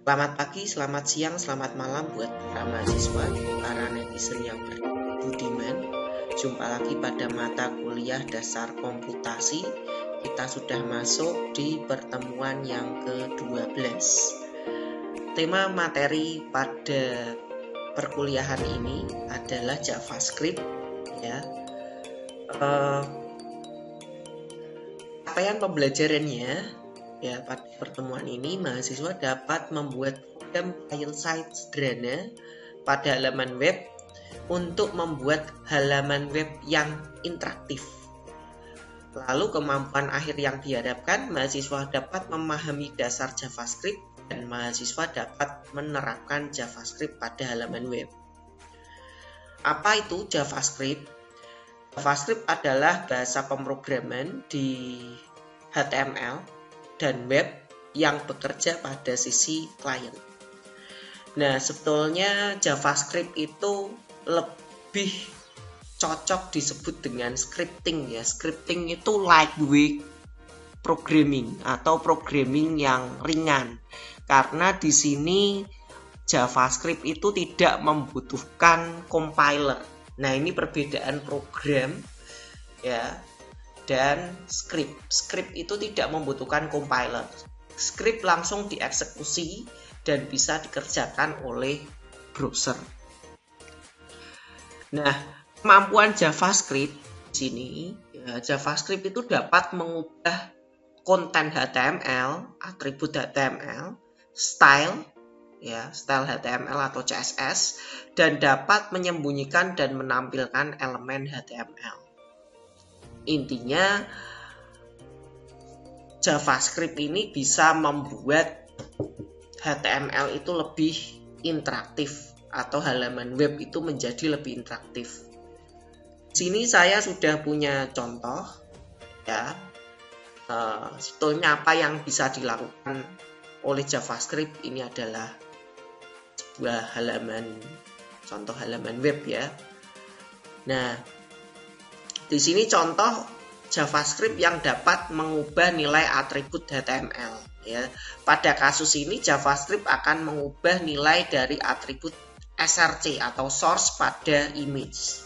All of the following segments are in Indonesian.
Selamat pagi, selamat siang, selamat malam buat para mahasiswa, para netizen yang berbudiman. Jumpa lagi pada mata kuliah dasar komputasi. Kita sudah masuk di pertemuan yang ke-12. Tema materi pada perkuliahan ini adalah JavaScript, ya. Capaian pembelajarannya, ya, pada pertemuan ini mahasiswa dapat membuat program file-site sederhana pada halaman web untuk membuat halaman web yang interaktif. Lalu kemampuan akhir yang diharapkan, mahasiswa dapat memahami dasar JavaScript dan mahasiswa dapat menerapkan JavaScript pada halaman web. Apa itu JavaScript? JavaScript adalah bahasa pemrograman di HTML dan web yang bekerja pada sisi klien. Nah, sebetulnya JavaScript itu lebih cocok disebut dengan scripting, ya. Scripting itu lightweight programming atau programming yang ringan. Karena di sini JavaScript itu tidak membutuhkan compiler. Nah, ini perbedaan program, ya, dan script. Script itu tidak membutuhkan compiler. Script langsung dieksekusi dan bisa dikerjakan oleh browser. Nah, kemampuan JavaScript di sini, ya, JavaScript itu dapat mengubah konten HTML, atribut HTML, style, ya, style HTML atau CSS, dan dapat menyembunyikan dan menampilkan elemen HTML. Intinya, JavaScript ini bisa membuat HTML itu lebih interaktif atau halaman web itu menjadi lebih interaktif. Di sini saya sudah punya contoh, ya. Sebetulnya apa yang bisa dilakukan oleh JavaScript ini adalah sebuah contoh halaman web, ya. Nah, di sini contoh JavaScript yang dapat mengubah nilai atribut HTML, ya. Pada kasus ini JavaScript akan mengubah nilai dari atribut src atau source pada image.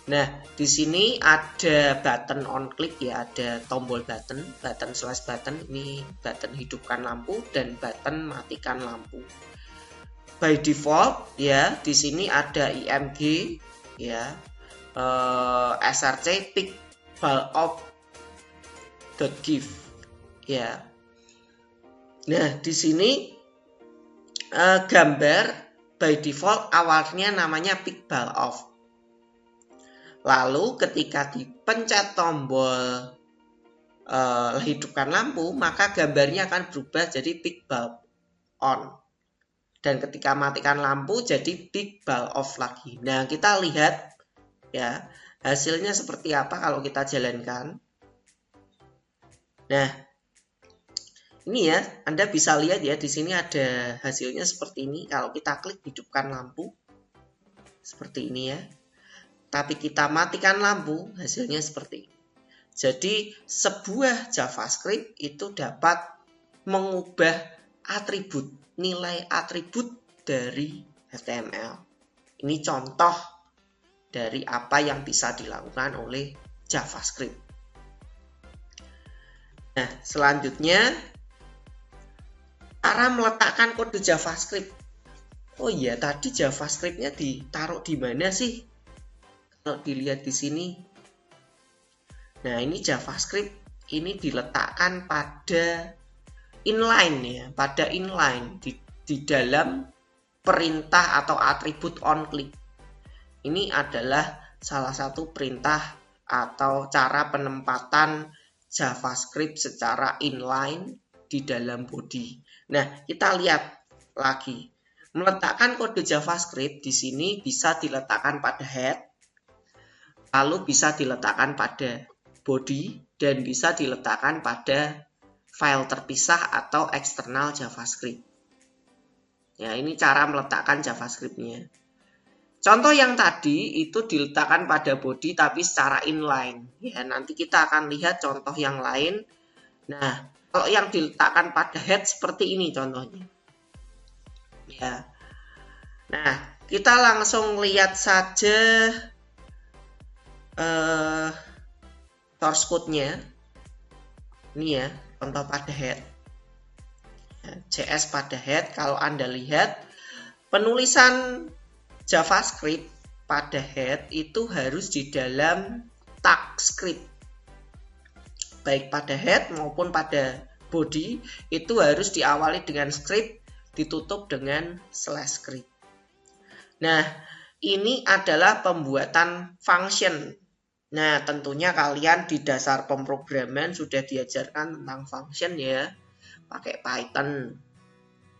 Nah, di sini ada button on click, ya, ada tombol button slash button, ini button hidupkan lampu dan button matikan lampu. By default, ya, di sini ada img, ya, src pick ball_of.give, ya. Nah, di sini gambar by default awalnya namanya pick ball_of. Lalu ketika dipencet tombol hidupkan lampu, maka gambarnya akan berubah jadi pick ball_on. Dan ketika matikan lampu jadi pick ball_off lagi. Nah, kita lihat, ya, hasilnya seperti apa kalau kita jalankan. Nah, ini, ya, Anda bisa lihat, ya, di sini ada hasilnya seperti ini. Kalau kita klik hidupkan lampu, seperti ini, ya. Tapi kita matikan lampu, hasilnya seperti ini. Jadi, sebuah JavaScript itu dapat mengubah atribut, nilai atribut dari HTML. Ini contoh dari apa yang bisa dilakukan oleh JavaScript. Nah, selanjutnya cara meletakkan kode JavaScript. Oh iya, tadi JavaScript-nya ditaruh di mana sih? Kalau dilihat di sini. Nah, ini JavaScript ini diletakkan pada inline, ya, pada inline di dalam perintah atau atribut onClick. Ini adalah salah satu perintah atau cara penempatan JavaScript secara inline di dalam body. Nah, kita lihat lagi. Meletakkan kode JavaScript di sini bisa diletakkan pada head, lalu bisa diletakkan pada body, dan bisa diletakkan pada file terpisah atau eksternal JavaScript. Ya, ini cara meletakkan JavaScript-nya. Contoh yang tadi itu diletakkan pada body tapi secara inline. Ya, nanti kita akan lihat contoh yang lain. Nah, kalau yang diletakkan pada head seperti ini contohnya. ya. Nah, kita langsung lihat saja source code-nya. Ini ya, contoh pada head. JS pada head, kalau Anda lihat penulisan JavaScript pada head itu harus di dalam tag script. Baik pada head maupun pada body itu harus diawali dengan script, ditutup dengan /script. Nah, ini adalah pembuatan function. Nah, tentunya kalian di dasar pemrograman sudah diajarkan tentang function ya, pakai Python.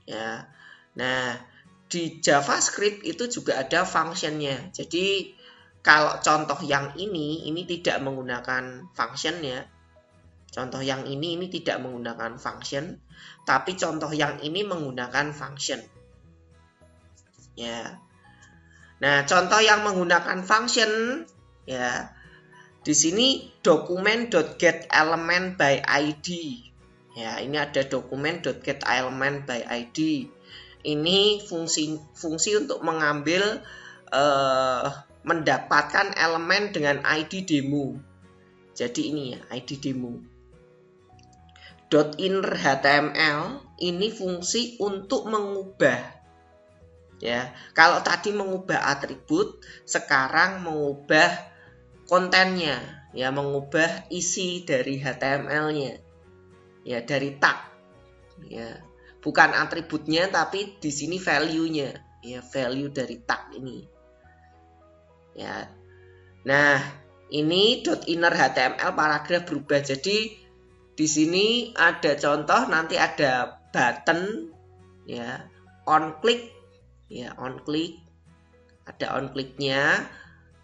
Ya. Nah, di JavaScript itu juga ada functionnya. Jadi, kalau contoh yang ini tidak menggunakan function ya. Contoh yang ini tidak menggunakan function, tapi contoh yang ini menggunakan function. Ya. Nah, contoh yang menggunakan function ya. Di sini dokumen.getElementById. Ya, ini ada dokumen.getElementById. Ini fungsi untuk mengambil mendapatkan elemen dengan ID demo. Jadi ini ya, ID demo. .innerHTML ini fungsi untuk mengubah. Ya, kalau tadi mengubah atribut, sekarang mengubah kontennya, ya, mengubah isi dari HTML-nya. Ya, dari tag. Ya, bukan atributnya tapi di sini value-nya, ya, value dari tag ini. Ya. Nah, ini .innerHTML paragraf berubah. Jadi di sini ada contoh, nanti ada button ya, on click ya, on click. Ada on click-nya.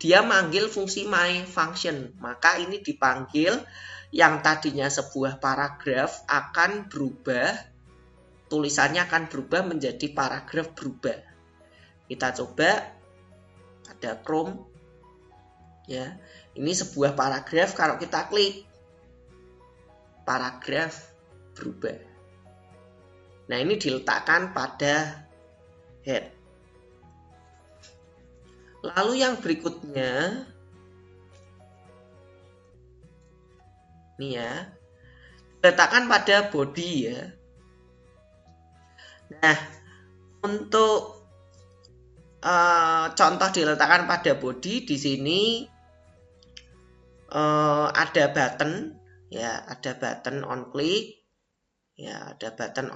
Dia manggil fungsi myFunction. Maka ini dipanggil, yang tadinya sebuah paragraf akan berubah, tulisannya akan berubah menjadi paragraf berubah. Kita coba, ada Chrome ya. Ini sebuah paragraf, kalau kita klik paragraf berubah. Nah, ini diletakkan pada head. Lalu yang berikutnya ini ya, diletakkan pada body ya. Nah, untuk contoh diletakkan pada body, di sini ada button. Ya, ada button on click. Ya, ada button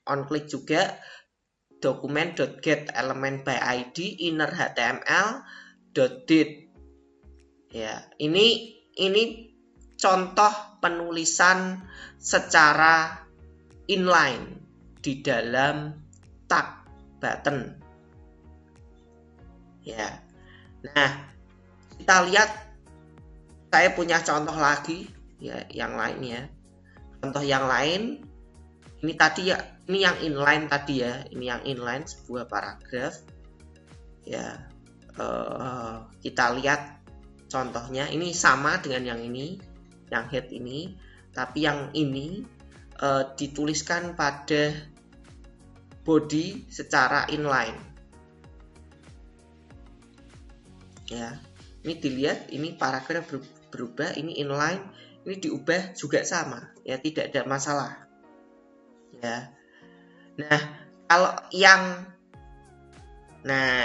on click juga. Dokumen.getElementById innerHTML.date. Ya, ini contoh penulisan secara inline di dalam tag button. Ya. Nah, kita lihat, saya punya contoh lagi ya, yang lain ya. Contoh yang lain, ini tadi ya, ini yang inline tadi ya, ini yang inline sebuah paragraf ya. Kita lihat contohnya, ini sama dengan yang ini, yang head ini, tapi yang ini dituliskan pada body secara inline ya. Ini dilihat, ini paragraf berubah, ini inline. Ini diubah juga sama, ya, tidak ada masalah. Ya. Nah, kalau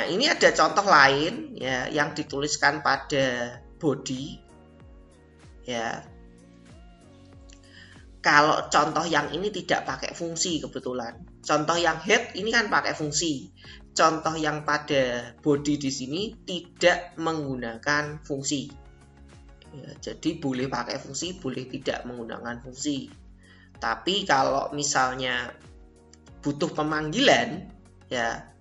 ini ada contoh lain ya, yang dituliskan pada body. Ya. Kalau contoh yang ini tidak pakai fungsi kebetulan. Contoh yang head ini kan pakai fungsi. Contoh yang pada body di sini tidak menggunakan fungsi. Ya, jadi boleh pakai fungsi, boleh tidak menggunakan fungsi. Tapi kalau misalnya butuh pemanggilan, ya,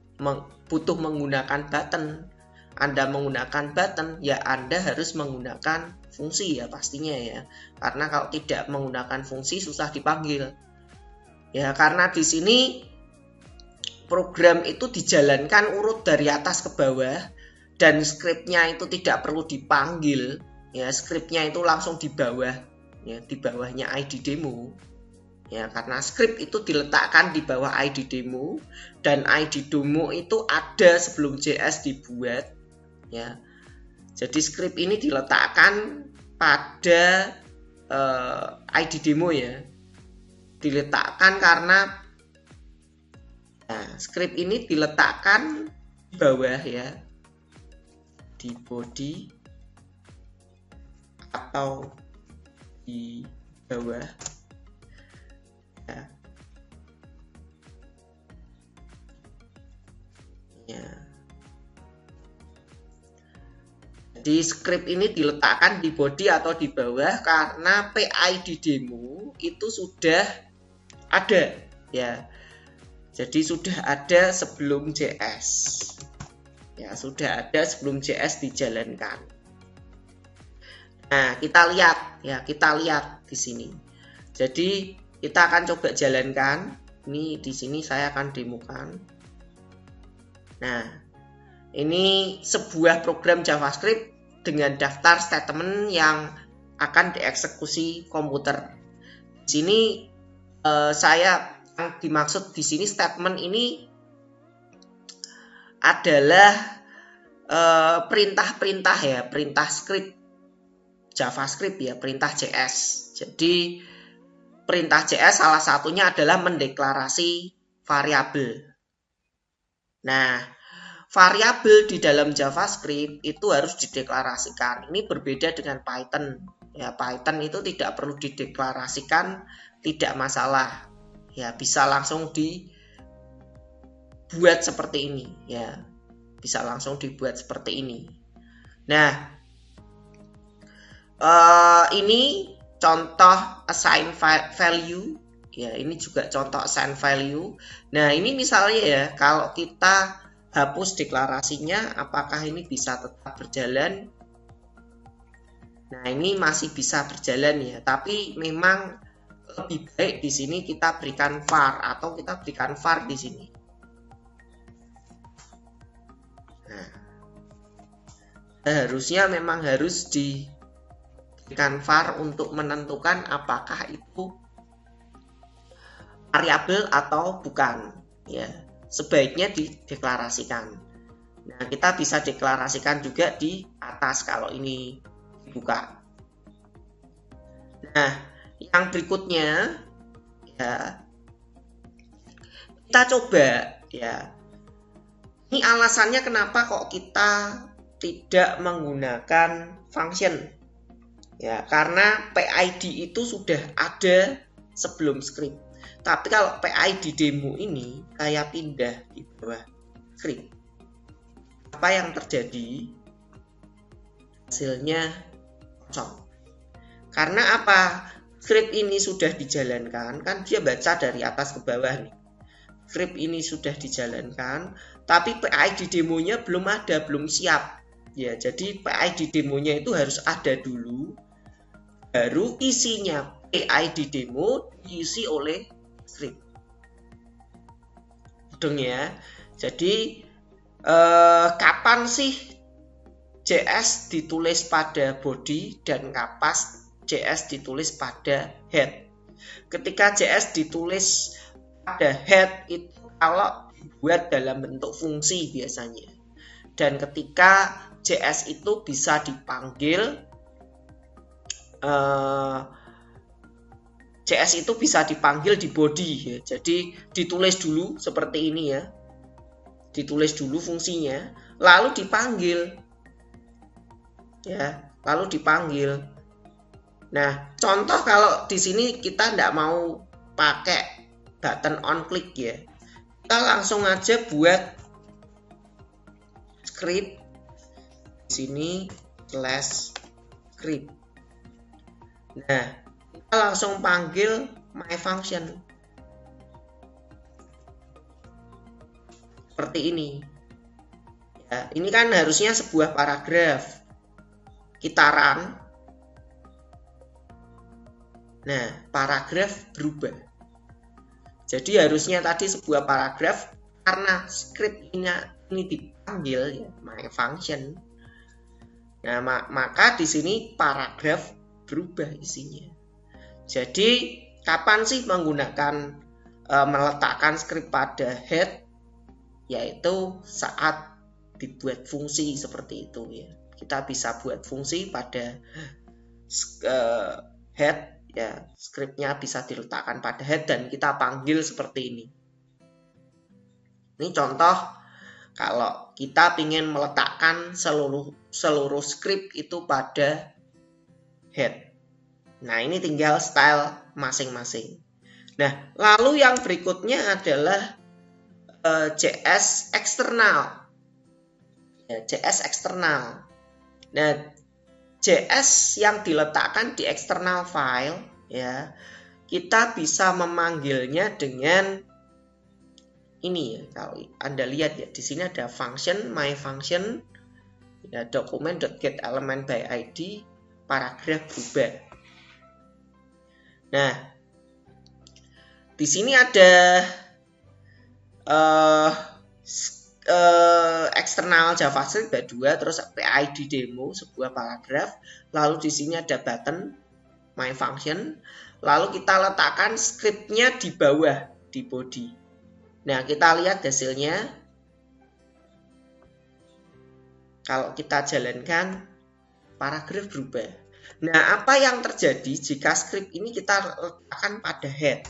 butuh menggunakan button, Anda menggunakan button, ya Anda harus menggunakan fungsi ya pastinya ya. Karena kalau tidak menggunakan fungsi susah dipanggil. Ya, karena di sini program itu dijalankan urut dari atas ke bawah dan skripnya itu tidak perlu dipanggil. Ya, skripnya itu langsung di bawah, ya, di bawahnya ID demo. Ya, karena script itu diletakkan di bawah ID demo dan ID demo itu ada sebelum JS dibuat. Ya, jadi script ini diletakkan pada ID demo ya. Diletakkan karena script ini diletakkan di bawah ya, di body atau di bawah ya. Jadi script ini diletakkan di body atau di bawah karena PID demo itu sudah ada ya. Jadi sudah ada sebelum JS. Ya, sudah ada sebelum JS dijalankan. Nah, kita lihat di sini. Jadi kita akan coba jalankan. Ini di sini saya akan demokan. Nah, ini sebuah program JavaScript dengan daftar statement yang akan dieksekusi komputer. Di sini saya yang dimaksud di sini statement ini adalah perintah-perintah ya, perintah script JavaScript ya, perintah JS. Jadi perintah JS salah satunya adalah mendeklarasi variabel. Nah, variabel di dalam JavaScript itu harus dideklarasikan. Ini berbeda dengan Python. Ya, Python itu tidak perlu dideklarasikan, tidak masalah. Ya, bisa langsung dibuat seperti ini ya. Bisa langsung dibuat seperti ini. Nah, ini contoh assign value ya, ini juga contoh assign value. Nah, ini misalnya ya, kalau kita hapus deklarasinya, apakah ini bisa tetap berjalan? Nah, ini masih bisa berjalan ya, tapi memang lebih baik di sini kita berikan var atau kita berikan var di sini. Nah, harusnya memang harus diberikan var untuk menentukan apakah itu variabel atau bukan. Ya, sebaiknya dideklarasikan. Nah, kita bisa deklarasikan juga di atas kalau ini dibuka. Nah, yang berikutnya ya, kita coba ya. Ini alasannya kenapa kok kita tidak menggunakan function. Ya, karena PID itu sudah ada sebelum script. Tapi kalau PID demo ini saya pindah di bawah script. Apa yang terjadi? Hasilnya kosong. Karena apa? Script ini sudah dijalankan, kan dia baca dari atas ke bawah nih. Script ini sudah dijalankan, tapi PID demonya belum ada, belum siap. Ya, jadi PID demonya itu harus ada dulu, baru isinya PID demo diisi oleh script. Dong ya. Jadi kapan sih JS ditulis pada body dan kapan JS ditulis pada head? Ketika JS ditulis pada head itu kalau dibuat dalam bentuk fungsi biasanya. Dan ketika JS itu bisa dipanggil, JS itu bisa dipanggil di body ya. Jadi ditulis dulu seperti ini ya. Ditulis dulu fungsinya, lalu dipanggil. Ya, lalu dipanggil. Nah, contoh kalau di sini kita tidak mau pakai button on click ya, kita langsung aja buat script di sini /script. Nah, kita langsung panggil my function seperti ini. Ya, ini kan harusnya sebuah paragraf. Kita run. Nah, paragraf berubah. Jadi harusnya tadi sebuah paragraf, karena script ini dipanggil ya, my function. Nah, maka di sini paragraf berubah isinya. Jadi Kapan sih menggunakan meletakkan script pada head? Yaitu saat dibuat fungsi seperti itu ya. Kita bisa buat fungsi pada head ya, scriptnya bisa diletakkan pada head dan kita panggil seperti ini. Ini contoh kalau kita ingin meletakkan seluruh script itu pada head. Nah, ini tinggal style masing-masing. Nah, lalu yang berikutnya adalah JS eksternal. Ya, JS eksternal. Nah, JS yang diletakkan di eksternal file ya, kita bisa memanggilnya dengan ini ya. Kalau Anda lihat ya, di sini ada function, my function ya, document.getElementById, paragraf berubah. Nah, di sini ada eksternal JavaScript ada 2, terus PID demo sebuah paragraf, lalu di sini ada button my function, lalu kita letakkan scriptnya di bawah di body. Nah, kita lihat hasilnya. Kalau kita jalankan, paragraf berubah. Nah, apa yang terjadi jika script ini kita letakkan pada head?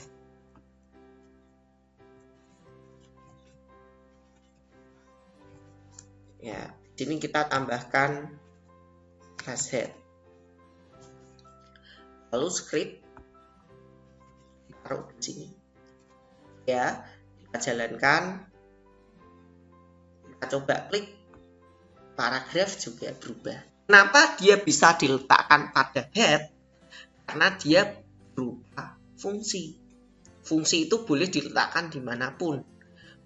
Ya, di sini kita tambahkan class head. Lalu script taruh di sini. Ya, kita jalankan. Kita coba klik, paragraf juga berubah. Kenapa dia bisa diletakkan pada head? Karena dia berupa fungsi. Fungsi itu boleh diletakkan dimanapun.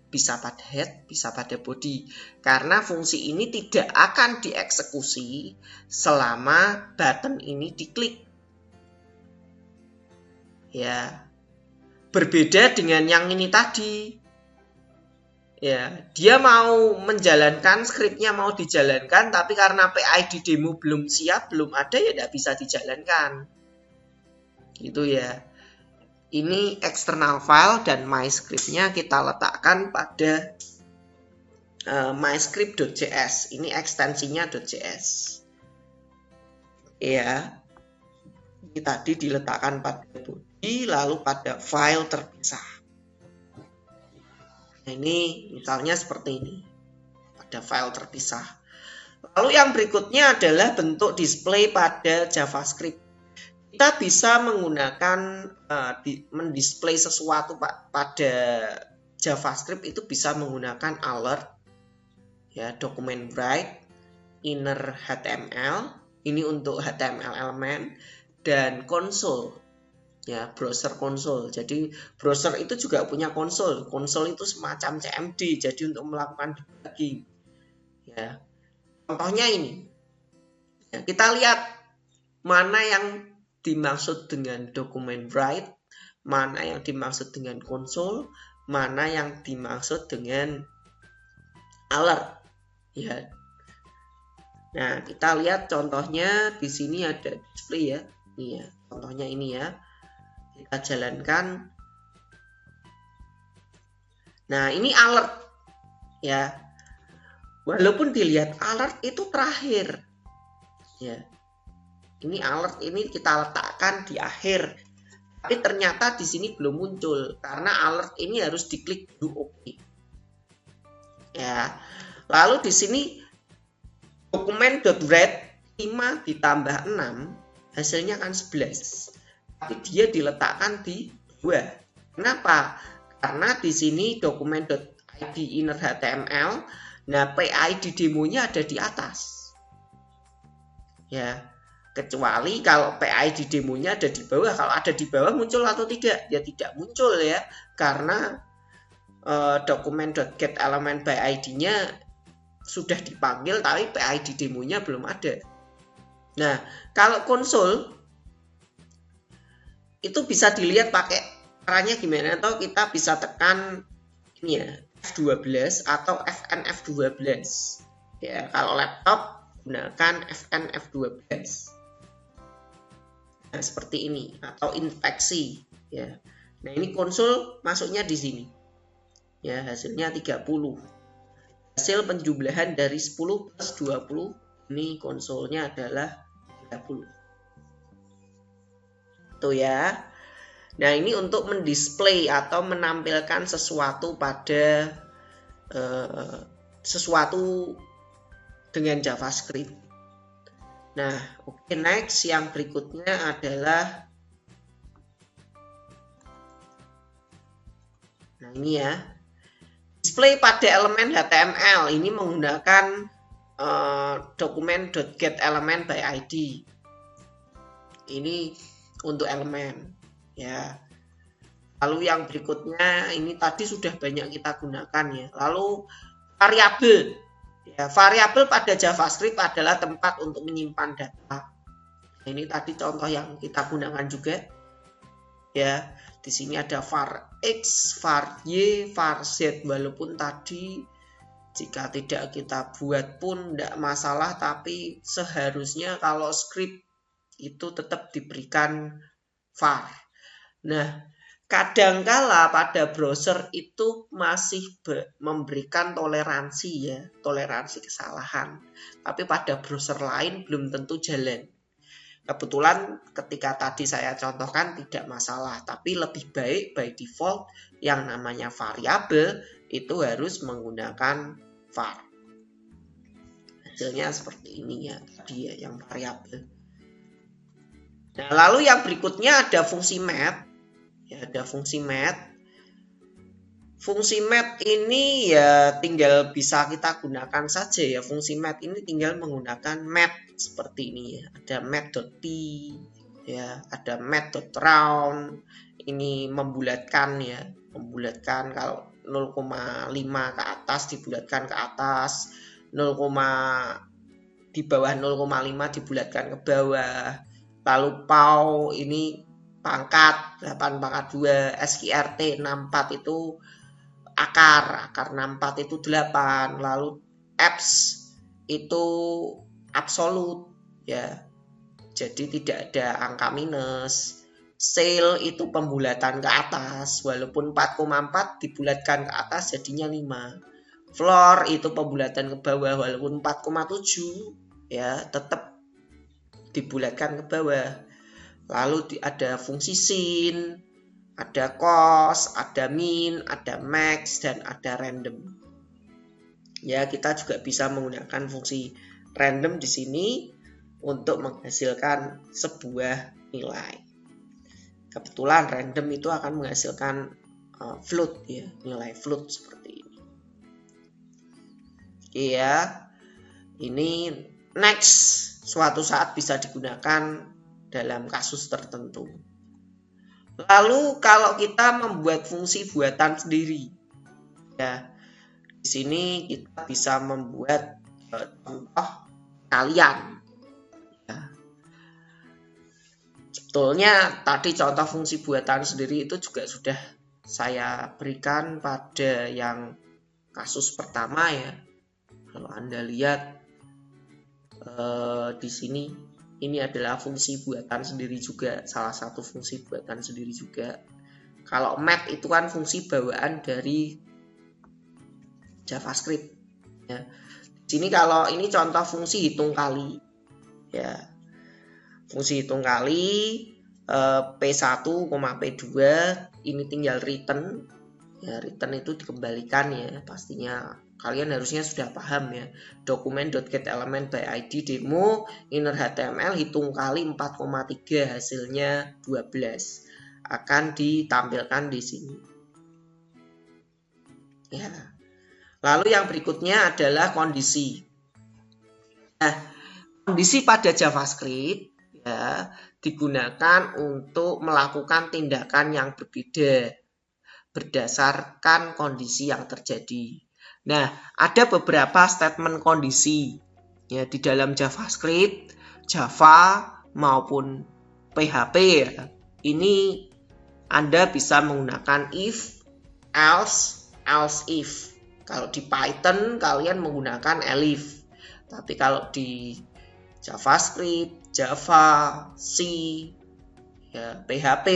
Bisa pada head, bisa pada body. Karena fungsi ini tidak akan dieksekusi selama button ini diklik. Ya, berbeda dengan yang ini tadi. Ya, dia mau menjalankan scriptnya, mau dijalankan, tapi karena PID demo belum siap, belum ada, ya tidak bisa dijalankan. Gitu ya. Ini eksternal file dan MyScript-nya kita letakkan pada myscript.js. Ini ekstensinya .js. Ya, ini tadi diletakkan pada body, lalu pada file terpisah. Nah, ini misalnya seperti ini, pada file terpisah. Lalu yang berikutnya adalah bentuk display pada JavaScript. Kita bisa menggunakan mendisplay sesuatu pada JavaScript itu bisa menggunakan alert ya, document write, inner HTML, ini untuk HTML elemen, dan console ya, browser console. Jadi browser itu juga punya console. Console itu semacam CMD, jadi untuk melakukan debugging ya. Contohnya ini ya, kita lihat mana yang dimaksud dengan document write, mana yang dimaksud dengan console, mana yang dimaksud dengan alert ya. Nah, kita lihat contohnya di sini ada display ya. Ini ya, contohnya ini ya. Kita jalankan. Nah, ini alert ya. Walaupun dilihat alert itu terakhir ya. Ini alert ini kita letakkan di akhir, tapi ternyata di sini belum muncul karena alert ini harus diklik dulu OK. Ya, lalu di sini document.read 5 ditambah 6 hasilnya kan 11, tapi dia diletakkan di bawah. Kenapa? Karena di sini document.id inner HTML, nah PID demonya ada di atas. Ya. Kecuali kalau PID demonya ada di bawah. Kalau ada di bawah muncul atau tidak? Ya tidak muncul ya. Karena document.getElementById-nya sudah dipanggil tapi PID demonya belum ada. Nah, kalau konsol itu bisa dilihat pakai caranya gimana, atau kita bisa tekan ini ya, F12 atau FNF12. Ya, kalau laptop gunakan FNF12. Nah, seperti ini, atau infeksi ya. Nah, ini konsul masuknya di sini. Ya, hasilnya 30. Hasil penjumlahan dari 10 plus 20, ini konsolnya adalah 30. Tuh ya. Nah, ini untuk mendisplay atau menampilkan sesuatu pada sesuatu dengan JavaScript. Nah, oke, next yang berikutnya adalah nah ini ya. Display pada elemen HTML ini menggunakan dokumen.getElement by ID. Ini untuk elemen ya. Lalu yang berikutnya ini tadi sudah banyak kita gunakan ya. Lalu variabel. Ya, variabel pada JavaScript adalah tempat untuk menyimpan data. Ini tadi contoh yang kita gunakan juga. Ya, di sini ada var x, var y, var z. Walaupun tadi jika tidak kita buat pun tidak masalah, tapi seharusnya kalau script itu tetap diberikan var. Nah, kadangkala pada browser itu masih memberikan toleransi ya, toleransi kesalahan. Tapi pada browser lain belum tentu jalan. Kebetulan ketika tadi saya contohkan tidak masalah, tapi lebih baik by default yang namanya variabel itu harus menggunakan var. Hasilnya seperti ini ya, tadi ya yang variabel. Nah, lalu yang berikutnya ada fungsi math. Ya, ada fungsi math. Fungsi math ini ya tinggal bisa kita gunakan saja ya. Fungsi math ini tinggal menggunakan math seperti ini ya. Ada math.p ya, ada math.round. Ini membulatkan ya, membulatkan kalau 0,5 ke atas dibulatkan ke atas, 0, di bawah 0,5 dibulatkan ke bawah. Lalu PAU ini pangkat 8 pangkat 2, SQRT 64 itu akar 64 itu 8, lalu abs itu absolut ya, jadi tidak ada angka minus. Sale itu pembulatan ke atas, walaupun 4,4 dibulatkan ke atas jadinya 5. Floor itu pembulatan ke bawah, walaupun 4,7 ya tetap dibulatkan ke bawah. Lalu ada fungsi sin, ada cost, ada min, ada max, dan ada random. Ya, kita juga bisa menggunakan fungsi random di sini untuk menghasilkan sebuah nilai. Kebetulan random itu akan menghasilkan float ya, nilai float seperti ini. Oke ya, ini next suatu saat bisa digunakan dalam kasus tertentu. Lalu kalau kita membuat fungsi buatan sendiri, ya di sini kita bisa membuat contoh kalian. Ya. Sebetulnya tadi contoh fungsi buatan sendiri itu juga sudah saya berikan pada yang kasus pertama ya. Kalau Anda lihat di sini. Ini adalah fungsi buatan sendiri juga, salah satu fungsi buatan sendiri juga. Kalau math itu kan fungsi bawaan dari JavaScript. Ya. Di sini kalau ini contoh fungsi hitung kali, ya, fungsi hitung kali P1, P2 ini tinggal return. Ya, return itu dikembalikan ya, pastinya kalian harusnya sudah paham ya. Dokumen.getElement by ID demo inner HTML hitung kali 4,3 hasilnya 12 akan ditampilkan di sini. Ya. Lalu yang berikutnya adalah kondisi. Nah, kondisi pada JavaScript ya digunakan untuk melakukan tindakan yang berbeda berdasarkan kondisi yang terjadi. Nah, ada beberapa statement kondisi ya di dalam JavaScript, Java maupun PHP ya. Ini Anda bisa menggunakan if, else, else if. Kalau di Python kalian menggunakan elif. Tapi kalau di JavaScript, Java, C, ya, PHP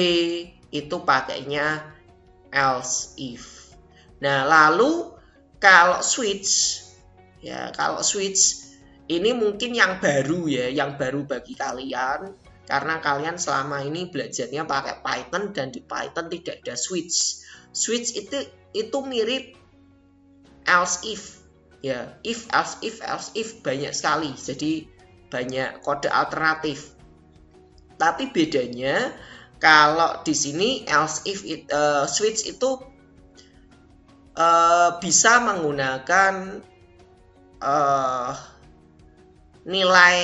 itu pakainya else if. Nah, lalu kalau switch ya, kalau switch ini mungkin yang baru ya, yang baru bagi kalian karena kalian selama ini belajarnya pakai Python dan di Python tidak ada switch. Switch itu mirip else if ya, if else if banyak sekali. Jadi banyak kode alternatif. Tapi bedanya kalau di sini else if switch itu bisa menggunakan nilai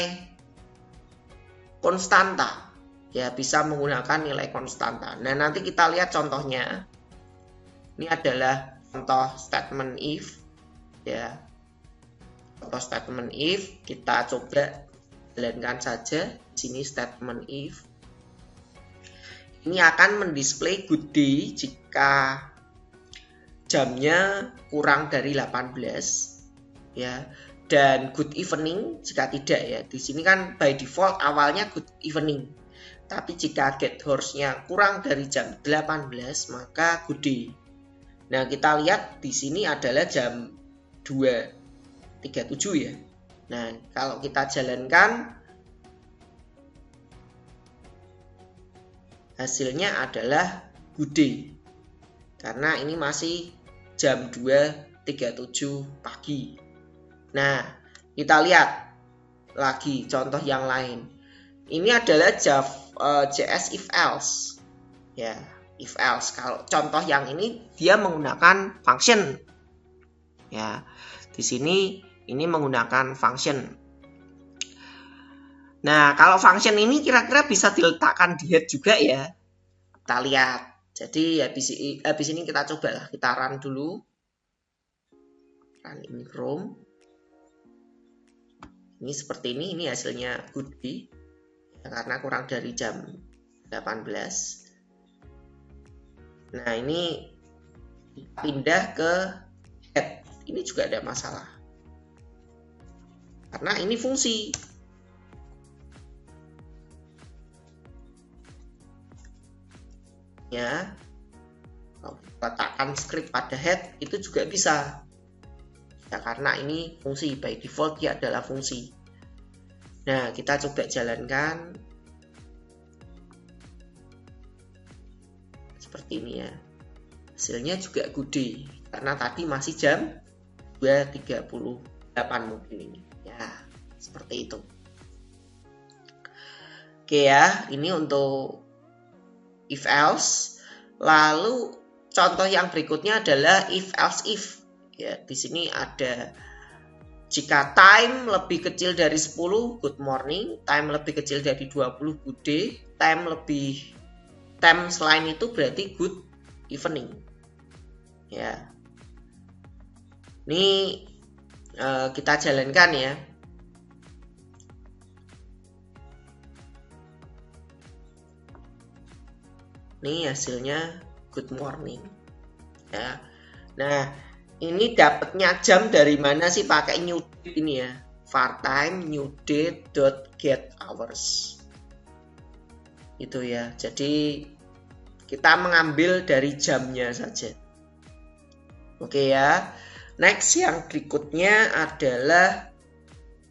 konstanta ya, bisa menggunakan nilai konstanta. Nah, nanti kita lihat contohnya. Ini adalah contoh statement if ya. Contoh statement if kita coba jalankan saja. Sini statement if ini akan mendisplay good day jika jamnya kurang dari 18 ya, dan good evening jika tidak ya. Di sini kan by default awalnya good evening. Tapi jika get horse-nya kurang dari jam 18 maka good day. Nah, kita lihat di sini adalah jam 2.37 ya. Nah, kalau kita jalankan hasilnya adalah good day. Karena ini masih jam 2.37 pagi. Nah, kita lihat lagi contoh yang lain. Ini adalah JS if else. Ya, if else. Kalau contoh yang ini dia menggunakan function. Ya, di sini ini menggunakan function. Nah, kalau function ini kira-kira bisa diletakkan di head juga ya. Kita lihat. Jadi habis ini kita cobalah, kita run dulu. Run in Chrome. Ini seperti ini hasilnya good day ya, karena kurang dari jam 18. Nah, ini pindah ke head. Ini juga ada masalah. Karena ini fungsi. Ya, kalau letakkan script pada head itu juga bisa ya, karena ini fungsi, by default dia adalah fungsi. Nah, kita coba jalankan seperti ini ya. Hasilnya juga good day karena tadi masih jam 2.38 mungkin ini ya, seperti itu. Oke ya, ini untuk if else. Lalu contoh yang berikutnya adalah if else if. Ya, di sini ada jika time lebih kecil dari 10 good morning, time lebih kecil dari 20 good day, time selain itu berarti good evening. Ya. Ini kita jalankan ya. Ini hasilnya good morning. Ya. Nah, ini dapatnya jam dari mana sih? Pakai new date ini ya. Var time new date dot get hours. Itu ya. Jadi kita mengambil dari jamnya saja. Oke ya. Next yang berikutnya adalah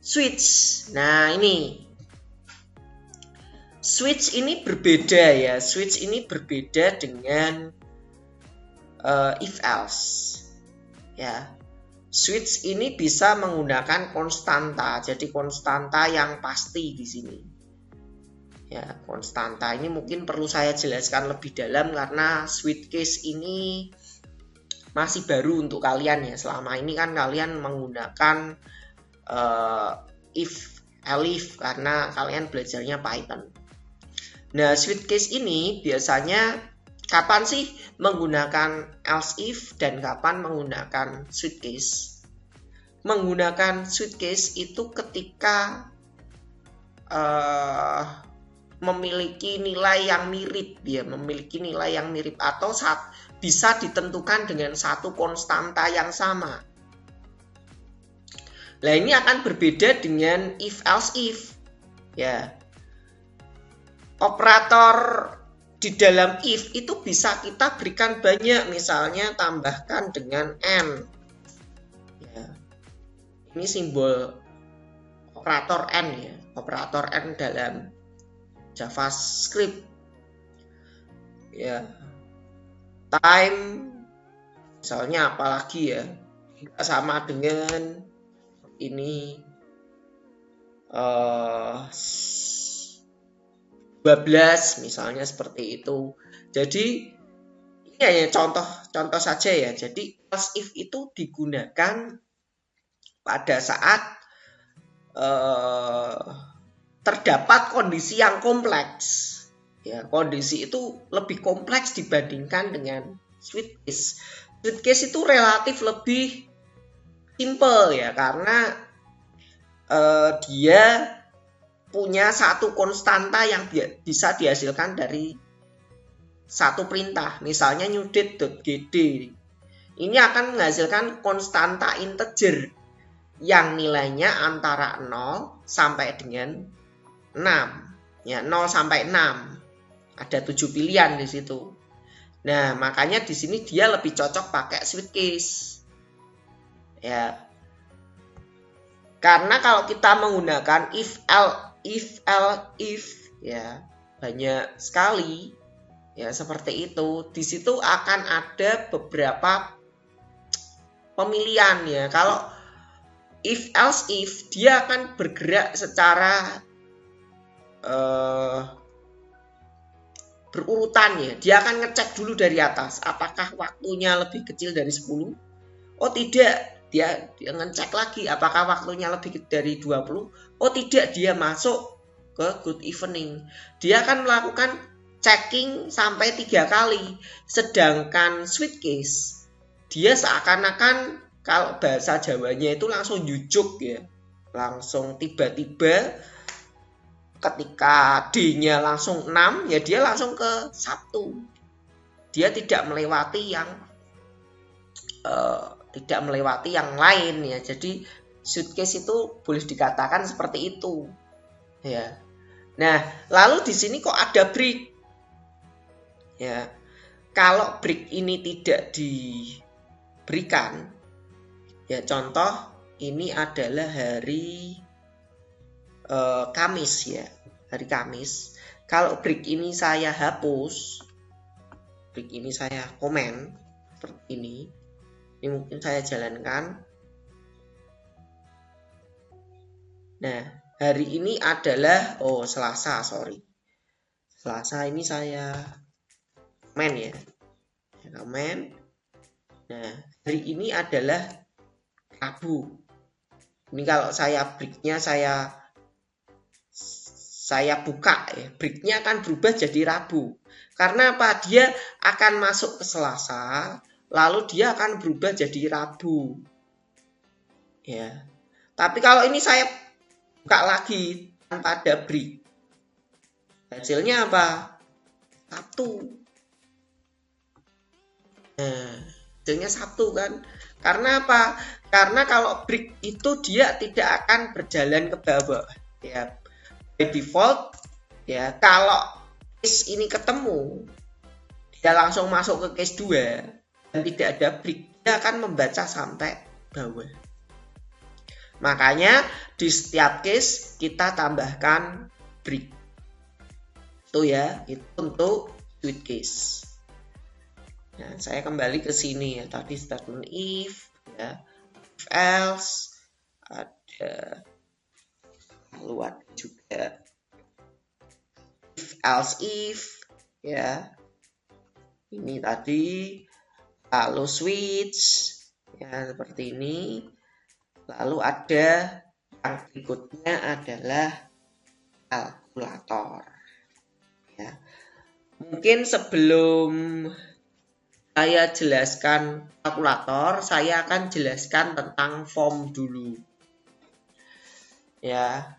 switch. Nah, ini switch ini berbeda ya. Switch ini berbeda dengan if else. Ya, switch ini bisa menggunakan konstanta. Jadi konstanta yang pasti di sini. Ya, konstanta ini mungkin perlu saya jelaskan lebih dalam karena switch case ini masih baru untuk kalian ya. Selama ini kan kalian menggunakan if, elif karena kalian belajarnya Python. Nah, switch case ini biasanya kapan sih menggunakan else if dan kapan menggunakan switch case? Menggunakan switch case itu ketika memiliki nilai yang mirip ya, memiliki nilai yang mirip atau bisa ditentukan dengan satu konstanta yang sama. Nah, ini akan berbeda dengan if else if. Ya. Operator di dalam if itu bisa kita berikan banyak, misalnya tambahkan dengan n. Ya. Ini simbol operator n ya, operator n dalam JavaScript. Ya. Time, misalnya apalagi ya, sama dengan ini 12 misalnya seperti itu. Jadi ini hanya contoh saja ya. Jadi else if itu digunakan pada saat terdapat kondisi yang kompleks. Ya, kondisi itu lebih kompleks dibandingkan dengan switch case. Switch case itu relatif lebih simple ya, karena dia punya satu konstanta yang bisa dihasilkan dari satu perintah. Misalnya newDate.gd. Ini akan menghasilkan konstanta integer yang nilainya antara 0 sampai dengan 6. Ya, 0 sampai 6. Ada 7 pilihan di situ. Nah, makanya di sini dia lebih cocok pakai switch case. Ya. Karena kalau kita menggunakan if ya banyak sekali ya seperti itu. Di situ akan ada beberapa pemilihan ya. Kalau if dia akan bergerak secara berurutan ya. Dia akan ngecek dulu dari atas apakah waktunya lebih kecil dari 10. Oh tidak, dia ngecek lagi apakah waktunya lebih dari 20. Oh tidak, dia masuk ke good evening. Dia akan melakukan checking sampai 3 kali. Sedangkan switch case, dia seakan-akan kalau bahasa Jawanya itu langsung jujuk ya. Langsung tiba-tiba ketika D-nya langsung 6 ya dia langsung ke 1. Dia tidak melewati yang lain ya. Jadi switch case itu boleh dikatakan seperti itu. Ya. Nah, lalu di sini kok ada break? Ya. Kalau break ini tidak diberikan, ya contoh ini adalah hari Kamis ya. Hari Kamis. Kalau break ini saya hapus, break ini saya komen seperti ini. Ini mungkin saya jalankan. Nah, hari ini adalah Selasa, Selasa ini saya komen ya. Komen. Nah, hari ini adalah Rabu. Ini kalau saya breaknya saya buka ya, breaknya akan berubah jadi Rabu. Karena apa? Dia akan masuk ke Selasa, lalu dia akan berubah jadi Rabu. Ya. Tapi kalau ini saya buka lagi tanpa ada break, hasilnya apa? Sabtu. Nah, hasilnya Sabtu kan? Karena apa? Karena kalau break itu dia tidak akan berjalan ke bawah. Ya. By default, ya kalau case ini ketemu, dia langsung masuk ke case 2 dan tidak ada break, dia akan membaca sampai bawah. Makanya di setiap case kita tambahkan break. Itu ya, itu untuk switch case. Nah, saya kembali ke sini ya, tadi statement if, ya, if else, ada lalu ada juga if else if ya, ini tadi, lalu switch ya seperti ini, lalu ada yang berikutnya adalah kalkulator ya. Mungkin sebelum saya jelaskan kalkulator, saya akan jelaskan tentang form dulu ya.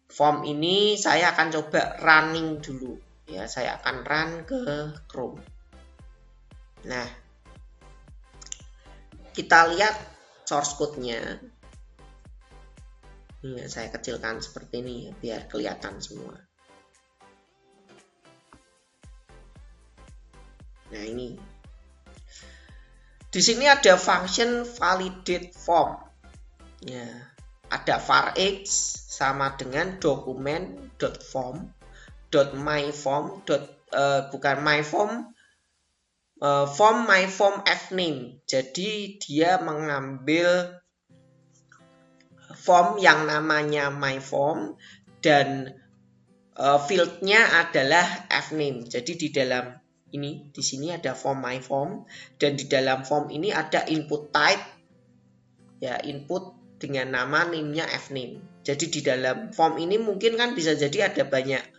Form ini saya akan coba running dulu ya, saya akan run ke Chrome. Nah, kita lihat source code-nya. Ini saya kecilkan seperti ini ya, biar kelihatan semua. Nah, ini. Di sini ada function validate form. Ya, ada var x sama dengan dokumen.form.myform. Bukan myform, form myform fname. Jadi dia mengambil form yang namanya myform dan fieldnya adalah fname. Jadi di dalam ini, di sini ada form myform dan di dalam form ini ada input type, ya, input dengan nama name-nya fname. Jadi di dalam form ini mungkin kan bisa jadi ada banyak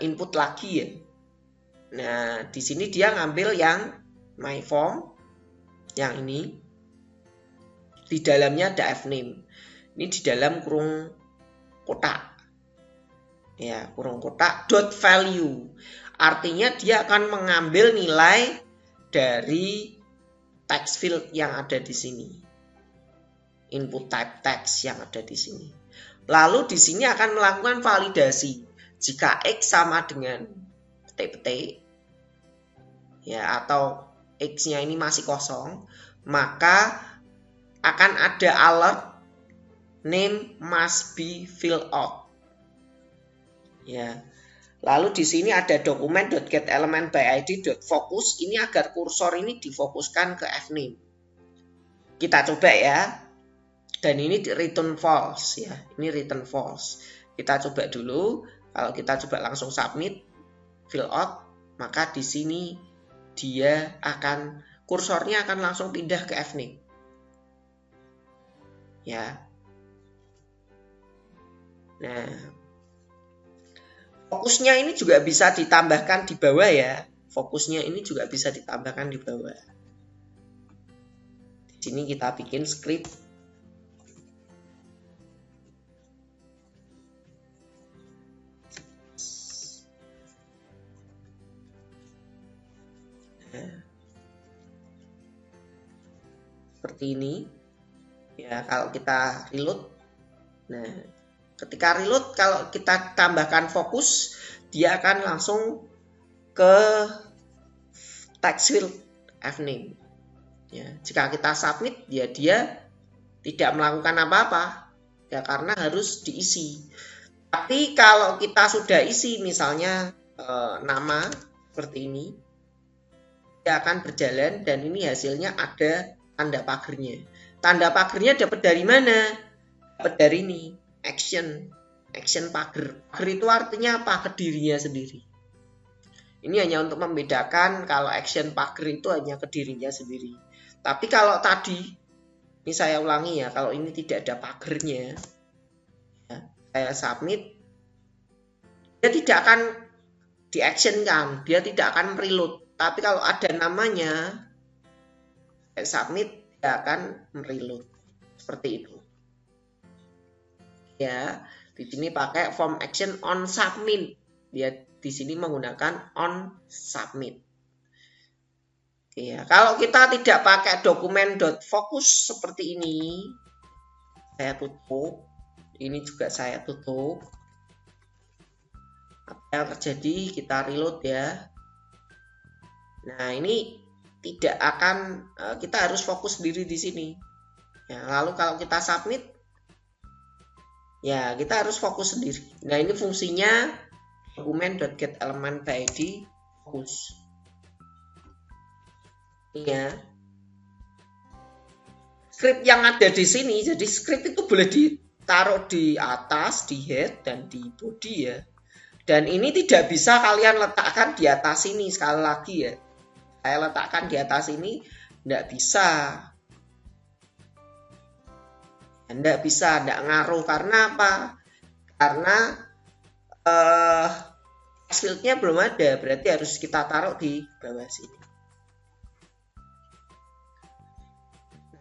input lagi ya. Nah, di sini dia ngambil yang myform, yang ini. Di dalamnya ada fname. Ini di dalam kurung kotak. Ya, kurung kotak dot value. Artinya dia akan mengambil nilai dari text field yang ada di sini. Input type text yang ada di sini. Lalu di sini akan melakukan validasi. Jika X sama dengan petik-petik, ya, atau X-nya ini masih kosong, maka akan ada alert name must be filled out. Ya. Lalu di sini ada dokumen.getElementById.focus, ini agar kursor ini difokuskan ke fname. Kita coba ya. Dan ini return false ya. Ini return false. Kita coba dulu. Kalau kita coba langsung submit fill out, maka di sini dia akan kursornya akan langsung pindah ke fname. Ya. Nah, fokusnya ini juga bisa ditambahkan di bawah ya. Fokusnya ini juga bisa ditambahkan di bawah. Di sini kita bikin script. Seperti ini. Ya, kalau kita reload. Nah, ketika reload, kalau kita tambahkan fokus, dia akan langsung ke text field fname. Ya, jika kita submit, dia tidak melakukan apa-apa, ya, karena harus diisi. Tapi kalau kita sudah isi, misalnya nama seperti ini, dia akan berjalan dan ini hasilnya ada tanda pagernya. Tanda pagernya dapat dari mana? Dapat dari ini. Action pager. Pager itu artinya apa? Ke dirinya sendiri. Ini hanya untuk membedakan kalau action pager itu hanya ke dirinya sendiri. Tapi kalau tadi, ini saya ulangi ya, kalau ini tidak ada pagernya, ya, saya submit, dia tidak akan di-actionkan, dia tidak akan reload. Tapi kalau ada namanya, saya submit, dia akan mereload. Seperti itu. Ya, di sini pakai form action on submit. Dia di sini menggunakan on submit. Ya, kalau kita tidak pakai dokumen.focus seperti ini, saya tutup. Ini juga saya tutup. Apa yang terjadi? Kita reload ya. Nah, ini tidak akan, kita harus fokus sendiri di sini. Ya, lalu kalau kita submit, ya, kita harus fokus sendiri. Nah, ini fungsinya dokumen.getElementById fokus. Ya. Script yang ada di sini, jadi script itu boleh ditaruh di atas, di head, dan di body ya. Dan ini tidak bisa kalian letakkan di atas ini, sekali lagi ya. Saya letakkan di atas ini, tidak bisa. Tidak bisa, tidak ngaruh. Karena apa? Karena fieldnya belum ada, berarti harus kita taruh di bawah sini.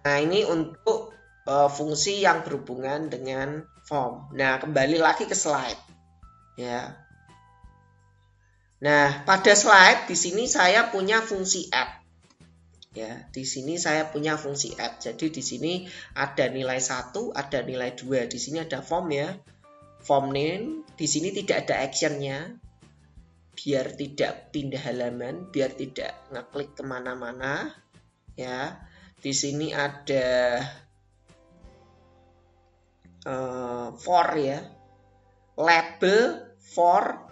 Nah, ini untuk fungsi yang berhubungan dengan form. Nah, kembali lagi ke slide. Ya. Nah, pada slide di sini saya punya fungsi add. Ya, di sini saya punya fungsi add. Jadi di sini ada nilai 1, ada nilai 2. Di sini ada form ya. Form name, di sini tidak ada actionnya. biar tidak pindah halaman, biar tidak ngeklik kemana-mana. Ya, di sini ada for ya, label for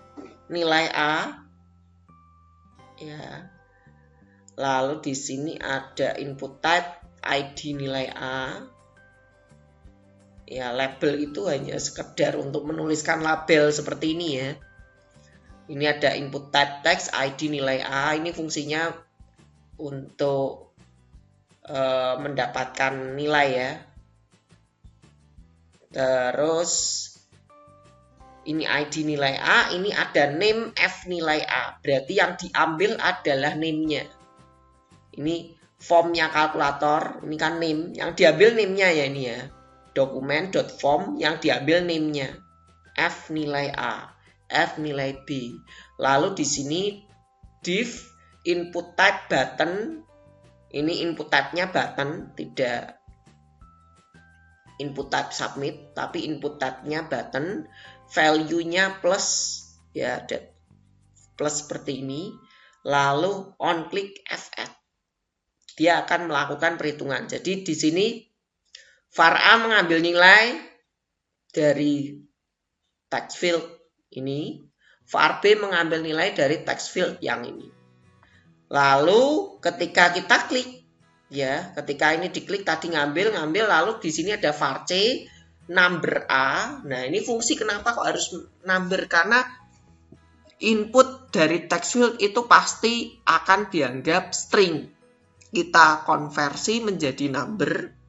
nilai A. Ya, lalu di sini ada input type ID nilai A. Ya, label itu hanya sekedar untuk menuliskan label seperti ini ya. Ini ada input type text ID nilai A. Ini fungsinya untuk mendapatkan nilai ya. Terus ini ID nilai A, ini ada name F nilai A. Berarti yang diambil adalah name-nya. Ini formnya kalkulator, ini kan name. Yang diambil name-nya ya ini ya. Dokumen.form yang diambil name-nya. F nilai A, F nilai B. Lalu di sini div input type button. Ini input type-nya button, tidak input type submit, tapi input type-nya button. Value-nya plus ya, plus seperti ini. Lalu on click F8, dia akan melakukan perhitungan. Jadi di sini var A mengambil nilai dari text field ini, var B mengambil nilai dari text field yang ini. Lalu ketika kita klik ya, ketika ini diklik tadi ngambil, lalu di sini ada var C number A. Nah, ini fungsi kenapa kok harus number, karena input dari text field itu pasti akan dianggap string. Kita konversi menjadi number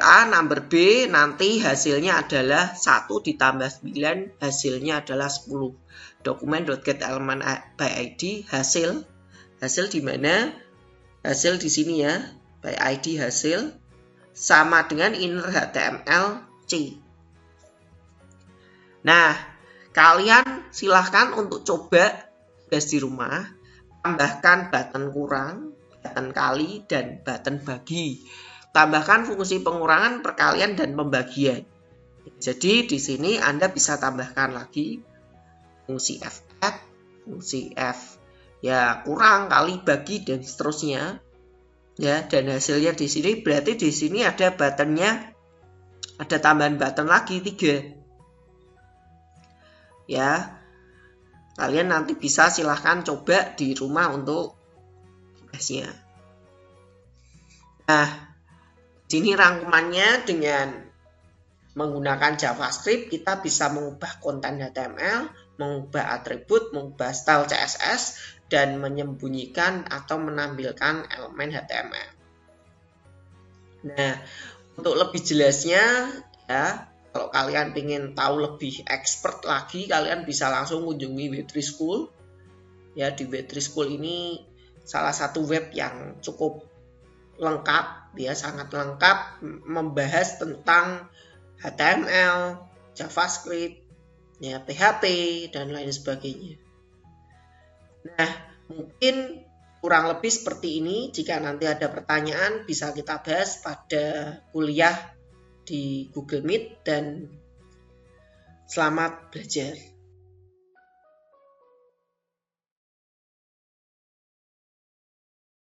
A, number B, nanti hasilnya adalah 1 ditambah 9, hasilnya adalah 10. Dokumen.getElement by ID, hasil di mana? Hasil di sini ya, by ID hasil sama dengan inner HTML C. Nah, kalian silahkan untuk coba tugas di rumah, tambahkan button kurang, button kali, dan button bagi. Tambahkan fungsi pengurangan, perkalian, dan pembagian. Jadi di sini Anda bisa tambahkan lagi fungsi FF, fungsi F ya kurang, kali, bagi, dan seterusnya. Ya, dan hasilnya di sini berarti di sini ada buttonnya, ada tambahan button lagi 3. Ya, kalian nanti bisa silahkan coba di rumah untuk tugasnya. Nah, sini rangkumannya. Dengan menggunakan JavaScript kita bisa mengubah konten HTML, mengubah atribut, mengubah style CSS, dan menyembunyikan atau menampilkan elemen HTML. Nah, untuk lebih jelasnya ya, kalau kalian ingin tahu lebih expert lagi, kalian bisa langsung kunjungi W3 School. Ya, di W3 School ini salah satu web yang cukup lengkap, ya sangat lengkap, membahas tentang HTML, JavaScript, ya PHP, dan lain sebagainya. Nah, mungkin kurang lebih seperti ini. Jika nanti ada pertanyaan, bisa kita bahas pada kuliah di Google Meet, dan selamat belajar.